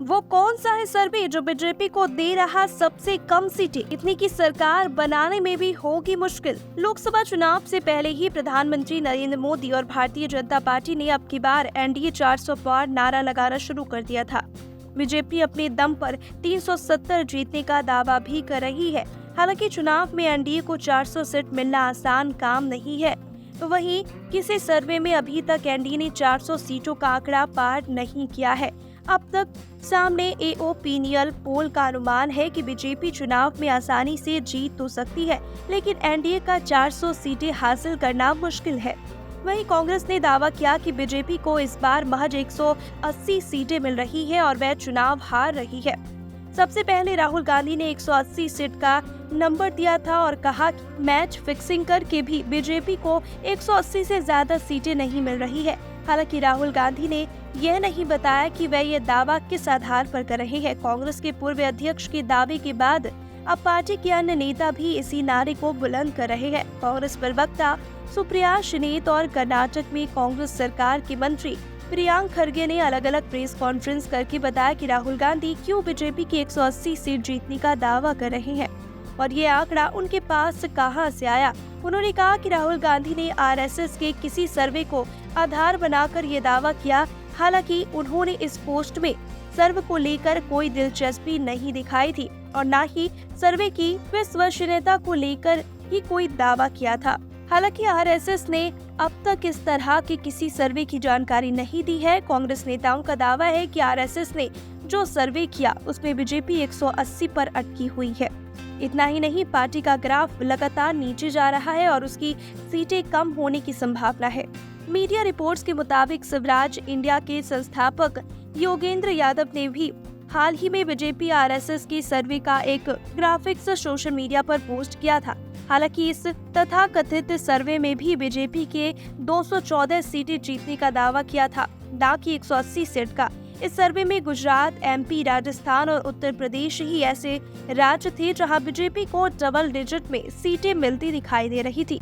वो कौन सा है सर्वे जो बीजेपी को दे रहा सबसे कम सीटें? इतनी की सरकार बनाने में भी होगी मुश्किल। लोकसभा चुनाव से पहले ही प्रधानमंत्री नरेंद्र मोदी और भारतीय जनता पार्टी ने अब की बार एनडीए 400 पार नारा लगाना शुरू कर दिया था। बीजेपी अपने दम पर 370 जीतने का दावा भी कर रही है। हालांकि चुनाव में एनडीए को 400 सीट मिलना आसान काम नहीं है। वहीं किसी सर्वे में अभी तक एनडीए ने 400 सीटों का आंकड़ा पार नहीं किया है। अब तक सामने ओपिनियन पोल का अनुमान है कि बीजेपी चुनाव में आसानी से जीत तो सकती है, लेकिन एनडीए का 400 सीटें हासिल करना मुश्किल है। वहीं कांग्रेस ने दावा किया कि बीजेपी को इस बार महज 180 सीटें मिल रही है और वह चुनाव हार रही है। सबसे पहले राहुल गांधी ने 180 सीट का नंबर दिया था और कहा कि मैच फिक्सिंग करके भी बीजेपी को 180 से ज्यादा सीटें नहीं मिल रही है। हालांकि राहुल गांधी ने यह नहीं बताया कि वह ये दावा किस आधार पर कर रहे हैं। कांग्रेस के पूर्व अध्यक्ष के दावे के बाद अब पार्टी के अन्य नेता भी इसी नारे को बुलंद कर रहे हैं। कांग्रेस प्रवक्ता सुप्रिया श्रीनेत और कर्नाटक में कांग्रेस सरकार के मंत्री प्रियांक खरगे ने अलग अलग प्रेस कॉन्फ्रेंस करके बताया कि राहुल गांधी क्यों बीजेपी की 180 सीट जीतने का दावा कर रहे हैं और ये आंकड़ा उनके पास कहां से आया। उन्होंने कहा कि राहुल गांधी ने आरएसएस के किसी सर्वे को आधार बनाकर ये दावा किया। हालांकि उन्होंने इस पोस्ट में सर्वे को लेकर कोई दिलचस्पी नहीं दिखाई थी और न ही सर्वे की विश्वसनीयता को लेकर ही कोई दावा किया था। हालांकि आरएसएस ने अब तक इस तरह के किसी सर्वे की जानकारी नहीं दी है। कांग्रेस नेताओं का दावा है कि आरएसएस ने जो सर्वे किया उसमें बीजेपी 180 पर अटकी हुई है। इतना ही नहीं, पार्टी का ग्राफ लगातार नीचे जा रहा है और उसकी सीटें कम होने की संभावना है। मीडिया रिपोर्ट्स के मुताबिक स्वराज इंडिया के संस्थापक योगेंद्र यादव ने भी हाल ही में बीजेपी आरएसएस की सर्वे का एक ग्राफिक्स सोशल मीडिया पर पोस्ट किया था। हालांकि इस तथाकथित सर्वे में भी बीजेपी के 214 सीटें जीतने का दावा किया था, न कि 180 सीट का। इस सर्वे में गुजरात, एमपी, राजस्थान और उत्तर प्रदेश ही ऐसे राज्य थे जहां बीजेपी को डबल डिजिट में सीटें मिलती दिखाई दे रही थी।